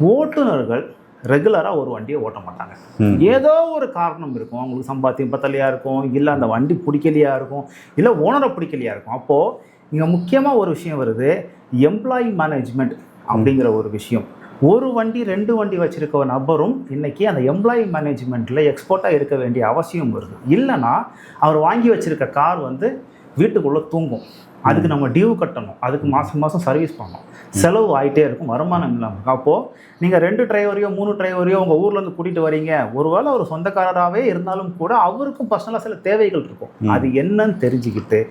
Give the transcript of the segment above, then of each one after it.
ஓட்டுநர்கள் ரெகுலராக ஒரு வண்டியை ஓட்ட மாட்டாங்க. ஏதோ ஒரு காரணம் இருக்கும். அவங்களுக்கு சம்பாத்தியம் பத்தலையா இருக்கும், இல்லை அந்த வண்டி பிடிக்கலையா இருக்கும், இல்லை ஓனரை பிடிக்கலையா இருக்கும். அப்போது இங்கே முக்கியமாக ஒரு விஷயம் வருது, எம்ப்ளாயி மேனேஜ்மெண்ட் அப்படிங்கிற ஒரு விஷயம். ஒரு வண்டி 2 வண்டி வச்சுருக்க நபரும் இன்றைக்கி அந்த எம்ப்ளாயி மேனேஜ்மெண்ட்டில் எக்ஸ்போர்ட்டாக இருக்க வேண்டிய அவசியம் வருது. இல்லைன்னா அவர் வாங்கி வச்சுருக்க கார் வீட்டுக்குள்ளே தூங்கும். அதுக்கு நம்ம டியூ கட்டணும், அதுக்கு மாதம் மாதம் சர்வீஸ் பண்ணணும், செலவு ஆகிட்டே இருக்கும், வருமானம் இல்லாமல் இருக்கும். அப்போது நீங்கள் 2 டிரைவரையோ 3 டிரைவரையோ உங்கள் ஊர்லேருந்து கூட்டிகிட்டு வரீங்க, ஒருவேளை ஒரு சொந்தக்காரராகவே இருந்தாலும் கூட அவருக்கும் பர்சனலாக சில தேவைகள் இருக்கும். அது என்னன்னு தெரிஞ்சுக்கிட்டு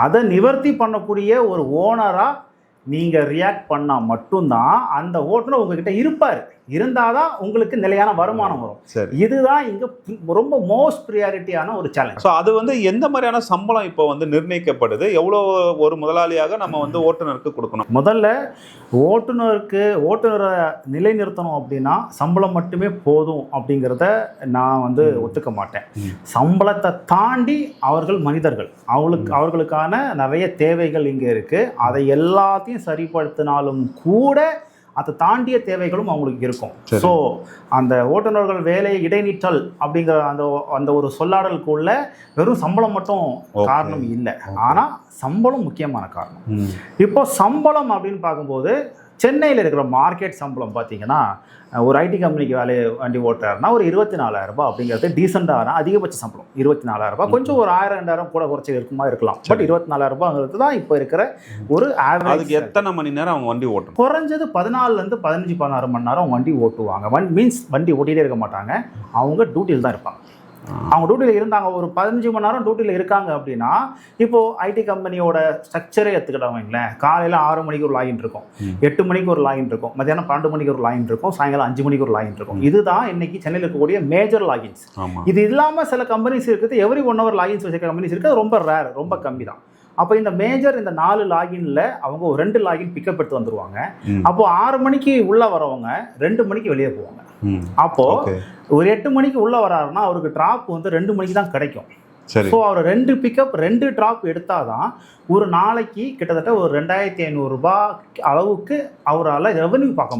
அதை நிவர்த்தி பண்ணக்கூடிய ஒரு ஓனராக நீங்கள் ரியாக்ட் பண்ணால் மட்டும்தான் அந்த ஓட்டுநர் உங்ககிட்ட இருப்பார். இருந்தால் தான் உங்களுக்கு நிலையான வருமானம் வரும். இதுதான் இங்கே ரொம்ப மோஸ்ட் ப்ரியாரிட்டியான ஒரு சேலஞ்ச். ஸோ அது எந்த மாதிரியான சம்பளம் இப்போ நிர்ணயிக்கப்படுது? எவ்வளோ ஒரு முதலாளியாக நம்ம ஓட்டுநருக்கு கொடுக்கணும்? முதல்ல ஓட்டுநரை நிலைநிறுத்தணும் அப்படின்னா சம்பளம் மட்டுமே போதும் அப்படிங்கிறத நான் ஒத்துக்க மாட்டேன். சம்பளத்தை தாண்டி அவர்கள் மனிதர்கள், அவர்களுக்கான நிறைய தேவைகள் இங்கே இருக்குது. அதை எல்லாத்தையும் சரிப்படுத்தினாலும் கூட அதை தாண்டிய தேவைகளும் அவங்களுக்கு இருக்கும். ஸோ அந்த ஓட்டுநர்கள் வேலை இடைநிற்றல் அப்படிங்கிற அந்த ஒரு சொல்லாடலுக்குள்ள வெறும் சம்பளம் மட்டும் காரணம் இல்லை, ஆனால் சம்பளம் முக்கியமான காரணம். இப்போ சம்பளம் அப்படின்னு பார்க்கும்போது சென்னையில் இருக்கிற மார்க்கெட் சம்பளம் பார்த்தீங்கன்னா, ஒரு ஐடி கம்பெனிக்கு வண்டி ஓட்டுறாருன்னா ஒரு 24,000 ரூபாய் அப்படிங்கிறது டீசெண்டான அதிகபட்ச சம்பளம். 24,000 ரூபாய், கொஞ்சம் ஒரு 1,000-2,000 கூட குறைச்சி இருக்குமா இருக்கலாம். பட் 24,000 ரூபாய்ங்கிறது தான் இப்போ இருக்கிற ஒரு ஆவரேஜ். அதுக்கு எத்தனை மணி நேரம் அவங்க வண்டி ஓட்டணும்? குறைஞ்சது 14 15-16 மணி நேரம் வண்டி ஓட்டுவாங்க. வண்டி ஓட்டிகிட்டே இருக்க மாட்டாங்க, அவங்க டியூட்டியில் தான் இருப்பாங்க. அவங்க டியூட்டியில் இருந்தாங்க, ஒரு 15 மணி நேரம் டியூட்டியில் இருக்காங்க அப்படின்னா, இப்போது ஐடி கம்பெனியோட ஸ்ட்ரக்சரே எடுத்துக்கிட்டவங்களேன். காலையில் 6 மணிக்கு ஒரு லாகின் இருக்கும், 8 மணிக்கு ஒரு லாகின் இருக்கும், மத்தியானம் 12 மணிக்கு ஒரு லாகின் இருக்கும், சாயங்காலம் 5 மணிக்கு ஒரு லாகின் இருக்கும். இதுதான் இன்னைக்கு சென்னையில் இருக்கக்கூடிய மேஜர் லாகின்ஸ். இது இல்லாமல் சில கம்பெனிஸ் இருக்குது, எவ்ரி 1 hour லாகின்ஸ் வச்சுருக்க கம்பெனிஸ் இருக்குது, ரொம்ப ரேர், ரொம்ப கம்மி தான். அப்போ இந்த 4 லாகின்ல அவங்க ஒரு 2 லாகின் பிக்கப் எடுத்து வந்துருவாங்க. அப்போ 6 மணிக்கு உள்ள வரவங்க 2 மணிக்கு வெளியே போவாங்க. அப்போ ஒரு 8 மணிக்கு உள்ள வராருன்னா அவருக்கு டிராப் 2 மணிக்கு தான் கிடைக்கும். ஸோ அவர் 2 பிக்கப் 2 டிராப் எடுத்தாதான் ஒரு நாளைக்கு கிட்டத்தட்ட ஒரு 2,500 ரூபாய் அளவுக்கு அவரால் ரெவன்யூ பார்க்க முடியும்.